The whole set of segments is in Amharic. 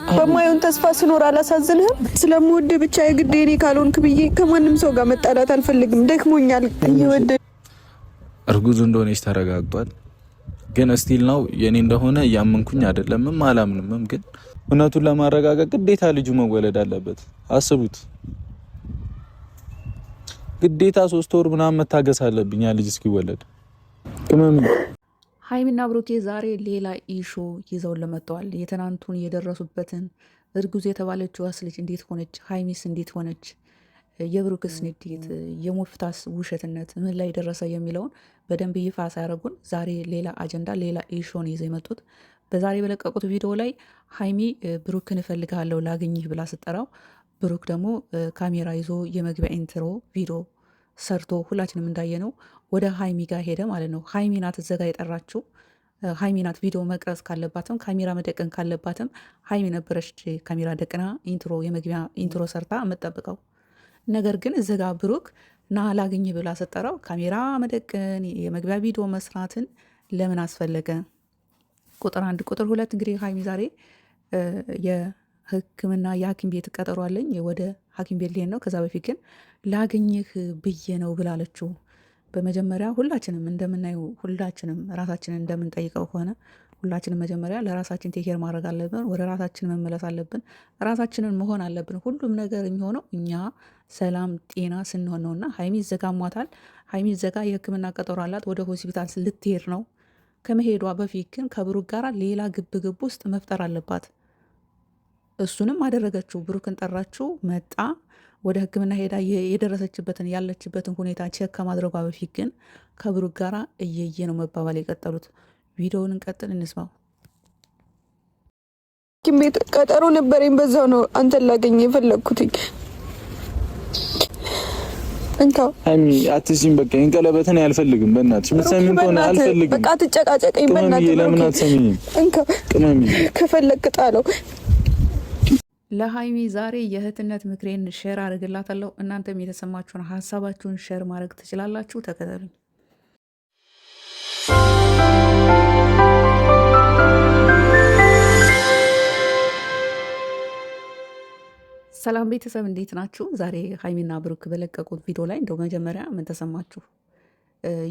በማየውን ተስፋ ስኖር አላሳዝንህም? ስለምወድ ብቻ የግድ የኔ ካልሆንክ ብዬ ከማንም ሰው ጋር መጣላት አልፈልግም። ደክሞኛል። እየወደ እርጉዝ እንደሆነች ተረጋግጧል። ግን ስቲል ነው የኔ እንደሆነ እያመንኩኝ አይደለምም አላምንምም። ግን እውነቱን ለማረጋገጥ ግዴታ ልጁ መወለድ አለበት። አስቡት፣ ግዴታ 3 ወር ምናምን መታገስ አለብኝ ያ ልጅ እስኪወለድ። ሀይሚና ብሩኬ ዛሬ ሌላ ኢሾ ይዘውን ለመጥተዋል። የትናንቱን የደረሱበትን እርጉዝ የተባለችዋስ ልጅ እንዴት ሆነች? ሀይሚስ እንዴት ሆነች? የብሩክስ ንዴት፣ የሙፍታስ ውሸትነት ምን ላይ ደረሰ የሚለውን በደንብ ይፋ ሳያደርጉን ዛሬ ሌላ አጀንዳ፣ ሌላ ኢሾን ይዘው የመጡት። በዛሬ በለቀቁት ቪዲዮ ላይ ሀይሚ ብሩክን እፈልግሃለሁ ላግኝህ ብላ ስጠራው፣ ብሩክ ደግሞ ካሜራ ይዞ የመግቢያ ኢንትሮ ቪዲዮ ሰርቶ ሁላችንም እንዳየነው ወደ ሀይሚ ጋር ሄደ ማለት ነው። ሀይሚ ናት እዛ ጋ የጠራችው። ሀይሚ ናት ቪዲዮ መቅረጽ ካለባትም ካሜራ መደቀን ካለባትም ሀይሚ ነበረች ካሜራ ደቅና ኢንትሮ የመግቢያ ኢንትሮ ሰርታ የምጠብቀው። ነገር ግን እዚ ጋ ብሩክ ና ላግኝ ብላ ስጠራው ካሜራ መደቀን የመግቢያ ቪዲዮ መስራትን ለምን አስፈለገ? ቁጥር 1። ቁጥር 2 እንግዲህ ሀይሚ ዛሬ የሕክምና የሐኪም ቤት ቀጠሮ አለኝ ወደ ሐኪም ቤት ሊሄድ ነው። ከዛ በፊት ግን ላግኝህ ብዬ ነው ብላለችው። በመጀመሪያ ሁላችንም እንደምናየው ሁላችንም ራሳችንን እንደምንጠይቀው ከሆነ ሁላችንም መጀመሪያ ለራሳችን ቴኬር ማድረግ አለብን። ወደ ራሳችን መመለስ አለብን። ራሳችንን መሆን አለብን። ሁሉም ነገር የሚሆነው እኛ ሰላም ጤና ስንሆን ነውና ሀይሚ ይዘጋሟታል። ሀይሚ ይዘጋ የህክምና ቀጠሮ አላት። ወደ ሆስፒታል ልትሄድ ነው። ከመሄዷ በፊት ግን ከብሩክ ጋር ሌላ ግብ ውስጥ መፍጠር አለባት። እሱንም አደረገችው። ብሩክን ጠራችው፣ መጣ። ወደ ህክምና ሄዳ የደረሰችበትን ያለችበትን ሁኔታ ቼክ ከማድረጓ በፊት ግን ከብሩክ ጋር እየየ ነው መባባል የቀጠሉት። ቪዲዮውን እንቀጥል፣ እንስማው። ቤት ቀጠሮ ነበረኝ። በዛው ነው አንተን ላገኝ የፈለግኩትኝ። እንካ ሀይሚ አትሲም። በቃ እንቀለበትን አልፈልግም። በእናትሽ የምትሰሚኝ ከሆነ አልፈልግም። በቃ አትጨቃጨቀኝ በእናትሽ። ለምን አትሰሚኝም? እንካ ቅመሚ ከፈለክ ጣለው። ለሀይሚ ዛሬ የእህትነት ምክሬን ሼር አድርግላታለሁ። እናንተም የተሰማችሁን ሀሳባችሁን ሼር ማድረግ ትችላላችሁ። ተከተሉኝ። ሰላም ቤተሰብ እንዴት ናችሁ? ዛሬ ሀይሚና ብሩክ በለቀቁት ቪዲዮ ላይ እንደው መጀመሪያ ምን ተሰማችሁ?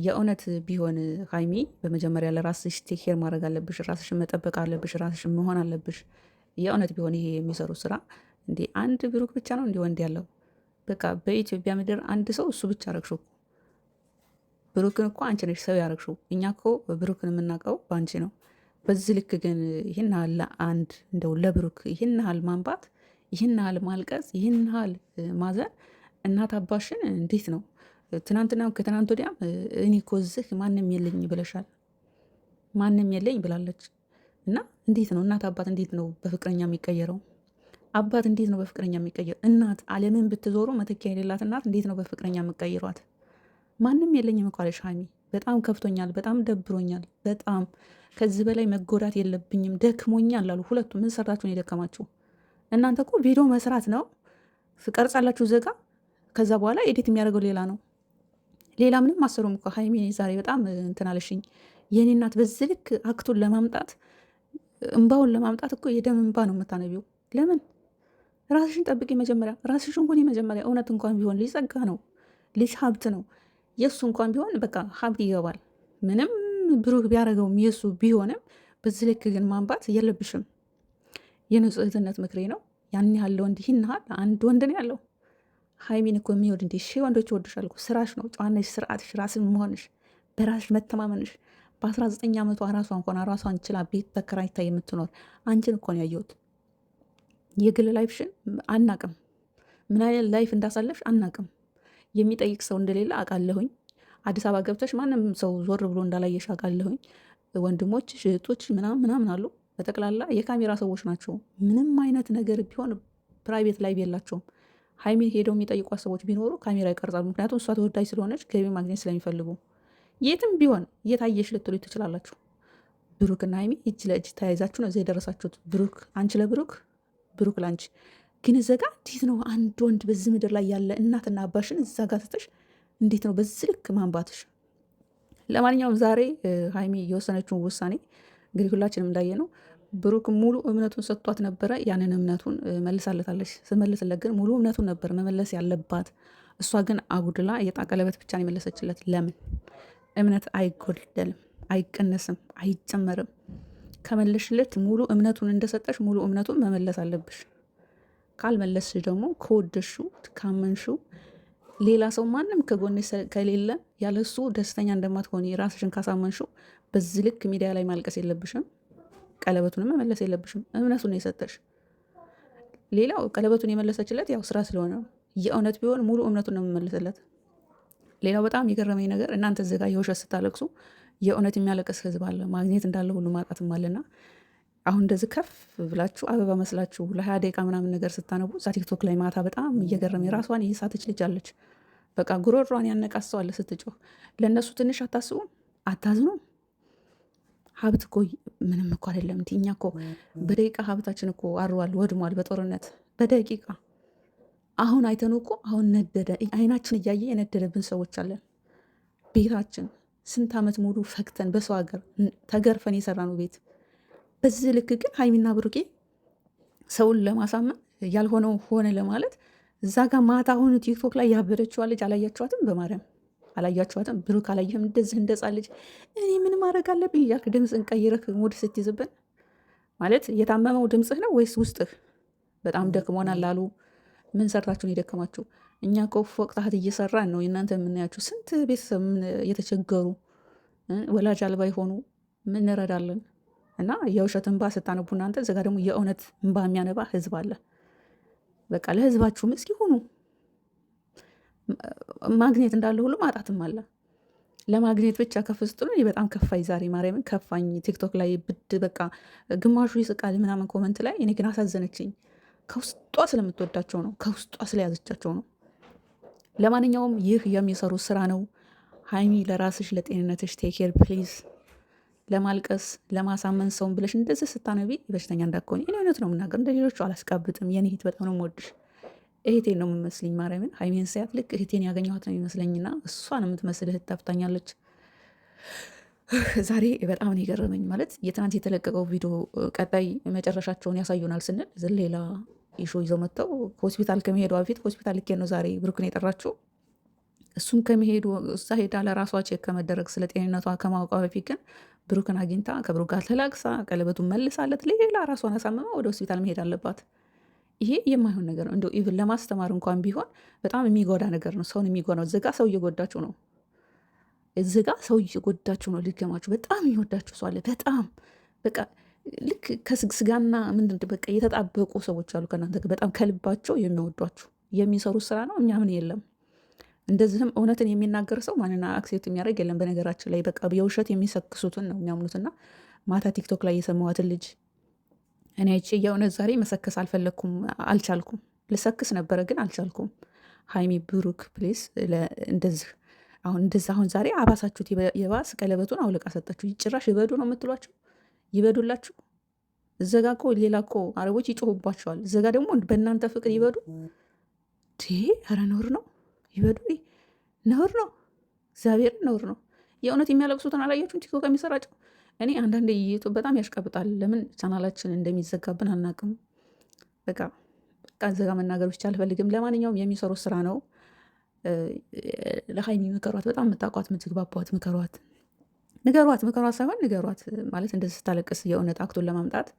የእውነት ቢሆን ሀይሚ በመጀመሪያ ለራስሽ ቴክ ኬር ማድረግ አለብሽ፣ ራስሽን መጠበቅ አለብሽ፣ ራስሽን መሆን አለብሽ። የእውነት ቢሆን ይሄ የሚሰሩት ስራ እንዴ አንድ ብሩክ ብቻ ነው እንዲ ወንድ ያለው? በቃ በኢትዮጵያ ምድር አንድ ሰው እሱ ብቻ ረግሽው። ብሩክን እኮ አንቺ ነሽ ሰው ያረግሽው። እኛ እኮ ብሩክን የምናውቀው በአንቺ ነው። በዚህ ልክ ግን ይህን ያህል ለአንድ እንደው ለብሩክ ይህን ያህል ማንባት፣ ይህን ያህል ማልቀስ፣ ይህን ያህል ማዘን እናት አባሽን እንዴት ነው? ትናንትና ከትናንት ወዲያም እኔ እኮ እዚህ ማንም የለኝ ብለሻል። ማንም የለኝ ብላለች። እና እንዴት ነው እናት አባት እንዴት ነው በፍቅረኛ የሚቀየረው? አባት እንዴት ነው በፍቅረኛ የሚቀየረው? እናት ዓለምን ብትዞሩ መተኪያ የሌላት እናት እንዴት ነው በፍቅረኛ የምቀይሯት? ማንም የለኝም እኮ አለሽ ሀይሚ። በጣም ከፍቶኛል፣ በጣም ደብሮኛል፣ በጣም ከዚህ በላይ መጎዳት የለብኝም ደክሞኛል ላሉ ሁለቱ። ምን ሰርታችሁን የደከማችሁ እናንተ? እኮ ቪዲዮ መስራት ነው ቀርጻላችሁ ዘጋ። ከዛ በኋላ ኤዲት የሚያደርገው ሌላ ነው። ሌላ ምንም አሰሩም እኮ ሀይሚ። ዛሬ በጣም እንትን አለሽኝ የኔ እናት። በዚህ ልክ አክቱን ለማምጣት እንባውን ለማምጣት እኮ የደም እንባ ነው የምታነቢው። ለምን? ራስሽን ጠብቂ መጀመሪያ፣ ራስሽን ሆኔ መጀመሪያ። እውነት እንኳን ቢሆን ልጅ ጸጋ ነው፣ ልጅ ሀብት ነው። የእሱ እንኳን ቢሆን በቃ ሀብት ይገባል። ምንም ብሩክ ቢያደርገውም የእሱ ቢሆንም በዚህ ልክ ግን ማንባት የለብሽም። የንጹህ እህትነት ምክሬ ነው። ያን ያለ ወንድ ይህን ያህል አንድ ወንድ ነው ያለው። ሀይሚን እኮ የሚወድ እንዲ ሺህ ወንዶች ይወዱሻል እኮ። ስራሽ ነው፣ ጨዋነሽ፣ ስርዓትሽ፣ ራስን መሆንሽ፣ በራስሽ መተማመንሽ። በ19 ዓመቷ ራሷን ችላ ቤት ተከራይታ የምትኖር አንቺን እኮ ነው ያየሁት። የግል ላይፍሽን አናቅም፣ ምን አይነት ላይፍ እንዳሳለፍሽ አናቅም። የሚጠይቅ ሰው እንደሌለ አውቃለሁኝ። አዲስ አበባ ገብተሽ ማንም ሰው ዞር ብሎ እንዳላየሽ አውቃለሁኝ። ወንድሞች እህቶች ምናምን አሉ። በጠቅላላ የካሜራ ሰዎች ናቸው። ምንም አይነት ነገር ቢሆን ፕራይቬት ላይፍ የላቸውም። ሀይሚን ሄደው የሚጠይቋት ሰዎች ቢኖሩ ካሜራ ይቀርጻሉ። ምክንያቱም እሷ ተወዳጅ ስለሆነች ገቢ ማግኘት ስለሚፈልጉ የትም ቢሆን እየታየሽ ልትሉ ትችላላችሁ። ብሩክና ሀይሚ እጅ ለእጅ ተያይዛችሁ ነው እዚያ የደረሳችሁት። ብሩክ አንቺ ለብሩክ፣ ብሩክ ለአንቺ። ግን እዛ ጋ እንዴት ነው አንድ ወንድ በዚህ ምድር ላይ ያለ እናትና አባሽን እዛ ጋ ትተሽ እንዴት ነው በዚህ ልክ ማንባትሽ? ለማንኛውም ዛሬ ሀይሚ የወሰነችውን ውሳኔ እንግዲህ ሁላችንም እንዳየ ነው። ብሩክ ሙሉ እምነቱን ሰጥቷት ነበረ። ያንን እምነቱን መልሳለታለች። ስመልስለት ግን ሙሉ እምነቱን ነበር መመለስ ያለባት። እሷ ግን አጉድላ የጣ ቀለበት ብቻ ነው የመለሰችለት። ለምን? እምነት አይጎደልም፣ አይቀነስም፣ አይጨመርም። ከመለሽለት ሙሉ እምነቱን እንደሰጠሽ ሙሉ እምነቱን መመለስ አለብሽ። ካልመለስሽ ደግሞ ከወደሽው ካመንሽው ሌላ ሰው ማንም ከጎንሽ ከሌለ ያለሱ ደስተኛ እንደማትሆኒ ራስሽን ካሳመንሽው በዚህ ልክ ሚዲያ ላይ ማልቀስ የለብሽም። ቀለበቱንም መመለስ የለብሽም። እምነቱን ነው የሰጠሽ። ሌላው ቀለበቱን የመለሰችለት ያው ስራ ስለሆነ የእውነት ቢሆን ሙሉ እምነቱን ነው የምመልስለት። ሌላው በጣም የገረመኝ ነገር እናንተ እዚህ ጋር የውሸት ስታለቅሱ የእውነት የሚያለቅስ ህዝብ አለ። ማግኘት እንዳለ ሁሉ ማጣትም አለና አሁን እንደዚህ ከፍ ብላችሁ አበባ መስላችሁ ለ20 ደቂቃ ምናምን ነገር ስታነቡ እዛ ቲክቶክ ላይ ማታ በጣም እየገረመ የራሷን የሳተች ልጅ አለች። በቃ ጉሮሯን ያነቃሰዋለ ስትጮህ። ለእነሱ ትንሽ አታስቡም? አታዝኑም? ሀብት እኮ ምንም እኮ አይደለም። እኛ እኮ በደቂቃ ሀብታችን እኮ አርዋል፣ ወድሟል በጦርነት በደቂቃ። አሁን አይተኑ እኮ አሁን ነደደ፣ አይናችን እያየ የነደደብን ሰዎች አለን። ቤታችን ስንት ዓመት ሙሉ ፈግተን በሰው ሀገር ተገርፈን የሰራነው ቤት። በዚህ ልክ ግን ሀይሚና ብሩኬ ሰውን ለማሳመን ያልሆነው ሆነ ለማለት እዛ ጋር ማታ አሁን ቲክቶክ ላይ ያበደችዋ ልጅ አላያችኋትም? በማርያም አላያችኋትም? ብሩክ አላየህም? እንደዚህ እንደጻ ልጅ እኔ ምን ማድረግ አለብኝ እያልክ ድምፅን ቀይረህ ሙድ ስትይዝብን ማለት የታመመው ድምፅህ ነው ወይስ ውስጥህ? በጣም ደክሞናል አሉ። ምን ሰርታችሁን የደከማችሁ? እኛ እኮ ፎቅ ታህት እየሰራን ነው የእናንተ የምናያችሁ። ስንት ቤተሰብ የተቸገሩ ወላጅ አልባ የሆኑ ምን እንረዳለን? እና የውሸት እንባ ስታነቡ እናንተ እዚጋ ደግሞ የእውነት እንባ የሚያነባ ህዝብ አለ። በቃ ለህዝባችሁም እስኪ ሁኑ። ማግኘት እንዳለ ሁሉ ማጣትም አለ። ለማግኘት ብቻ ከፍ ስትሉ በጣም ከፋኝ። ዛሬ ማርያምን ከፋኝ። ቲክቶክ ላይ ብድ በቃ ግማሹ ይስቃል ምናምን ኮመንት ላይ። እኔ ግን አሳዘነችኝ። ከውስጧ ስለምትወዳቸው ነው፣ ከውስጧ ስለያዘቻቸው ነው። ለማንኛውም ይህ የሚሰሩ ስራ ነው። ሀይሚ ለራስሽ ለጤንነትሽ ቴኬር ፕሊዝ። ለማልቀስ ለማሳመን ሰውን ብለሽ እንደዚህ ስታነቢ በሽተኛ እንዳትሆኚ። እኔ እውነት ነው የምናገር፣ እንደ ሌሎቹ አላስቃብጥም። የኔ እህት በጣም ነው የምወድሽ። እህቴን ነው የምመስልኝ። ማርያምን ሀይሜን ሳያት ልክ እህቴን ያገኘኋት ነው የሚመስለኝና እሷን የምትመስል እህት ታፍታኛለች። ዛሬ በጣም ነው የገረመኝ። ማለት የትናንት የተለቀቀው ቪዲዮ ቀጣይ መጨረሻቸውን ያሳዩናል ስንል ሌላ ኢሾ ይዘው መጥተው ሆስፒታል ከመሄዷ በፊት ሆስፒታል ልኬ ነው ዛሬ ብሩክን የጠራችው። እሱም ከመሄዱ እዛ ሄዳ ለራሷ ቼክ ከመደረግ ስለ ጤንነቷ ከማወቋ በፊት ግን ብሩክን አግኝታ ከብሩክ ጋር ተላቅሳ ቀለበቱን መልሳለት ሌላ ራሷን አሳምማ ወደ ሆስፒታል መሄድ አለባት። ይሄ የማይሆን ነገር ነው። እንደው ኢቭን ለማስተማር እንኳን ቢሆን በጣም የሚጎዳ ነገር ነው። ሰውን የሚጎዳው እዚጋ ሰው እየጎዳችሁ ነው። እዚጋ ሰው እየጎዳችሁ ነው። ልገማችሁ በጣም የሚወዳችሁ ሰው አለ። በጣም በቃ ልክ ከስጋና ምንድን በቃ የተጣበቁ ሰዎች አሉ ከእናንተ በጣም ከልባቸው የሚወዷችሁ። የሚሰሩት ስራ ነው፣ የሚያምን የለም። እንደዚህም እውነትን የሚናገር ሰው ማንና አክሴፕት የሚያደርግ የለም። በነገራችን ላይ በቃ የውሸት የሚሰክሱትን ነው የሚያምኑትና ማታ ቲክቶክ ላይ የሰማዋትን ልጅ እኔ አይቼ የእውነት ዛሬ መሰከስ አልፈለግኩም፣ አልቻልኩም። ልሰክስ ነበረ ግን አልቻልኩም። ሀይሚ ብሩክ ፕሌስ እንደዚህ አሁን ዛሬ አባሳችሁት። የባስ ቀለበቱን አውልቃ ሰጣችሁ። ጭራሽ ይበዱ ነው የምትሏቸው። ይበዱላችሁ። እዘጋ እኮ ሌላ እኮ አረቦች ይጮሁባቸዋል። እዘጋ ደግሞ በእናንተ ፍቅር ይበዱ። ኧረ ነውር ነው። ይበዱ ነውር ነው። እግዚአብሔር ነውር ነው። የእውነት የሚያለቅሱትን አላያችሁም? ቲክቶክ የሚሰራጨው እኔ አንዳንድ ዩቱብ በጣም ያሽቀብጣል። ለምን ቻናላችን እንደሚዘጋብን አናውቅም። በቃ እዘጋ መናገር ብቻ አልፈልግም። ለማንኛውም የሚሰሩት ስራ ነው። ለሀይሚ ምከሯት። በጣም የምታውቋት የምትግባቧት ምከሯት። ምከሯት ሳይሆን ንገሯት። ማለት እንደዚህ ስታለቅስ የእውነት አክቱን ለማምጣት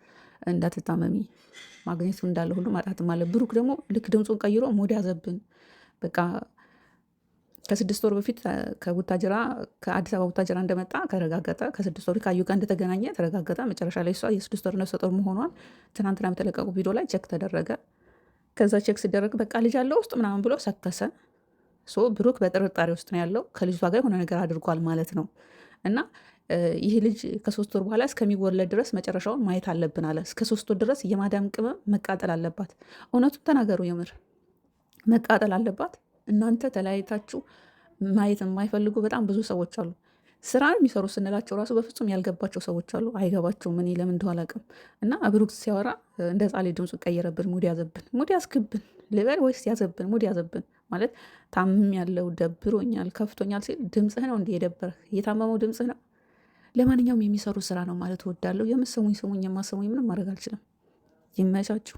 እንዳትታመሚ። ማግኘቱ እንዳለ ሁሉ ማጣትም አለ። ብሩክ ደግሞ ልክ ድምፁን ቀይሮ ሞድ ያዘብን። በቃ ከ6 ወር በፊት ከአዲስ አበባ ቡታጀራ እንደመጣ ከረጋገጠ፣ ከ6 ወር ከአዩ ጋር እንደተገናኘ ተረጋገጠ። መጨረሻ ላይ እሷ የ6 ወር ነፍሰ ጡር መሆኗን ትናንትና በተለቀቁ ቪዲዮ ላይ ቼክ ተደረገ። ከዛ ቼክ ሲደረግ በቃ ልጅ አለው ውስጥ ምናምን ብሎ ሰከሰ። ብሩክ በጥርጣሬ ውስጥ ነው ያለው። ከልጅቷ ጋር የሆነ ነገር አድርጓል ማለት ነው። እና ይህ ልጅ ከ3 ወር በኋላ እስከሚወለድ ድረስ መጨረሻውን ማየት አለብን አለ። እስከ 3 ወር ድረስ የማዳም ቅመም መቃጠል አለባት። እውነቱን ተናገሩ። የምር መቃጠል አለባት። እናንተ ተለያይታችሁ ማየት የማይፈልጉ በጣም ብዙ ሰዎች አሉ። ስራ የሚሰሩ ስንላቸው ራሱ በፍጹም ያልገባቸው ሰዎች አሉ። አይገባቸውም። እኔ ለምን እንደው አላውቅም። እና ብሩክ ሲያወራ እንደ ጻሌ ድምፁ ቀየረብን። ሙድ ያዘብን። ሙድ ያስክብን ልበል ወይስ ያዘብን? ሙድ ያዘብን ማለት ታምም ያለው ደብሮኛል፣ ከፍቶኛል ሲል ድምፅህ ነው እንዲህ የደበረህ? የታመመው ድምፅህ ነው። ለማንኛውም የሚሰሩ ስራ ነው ማለት እወዳለሁ። የምትሰሙኝ ስሙኝ፣ የማሰሙኝ ምንም ማድረግ አልችልም። ይመቻችሁ።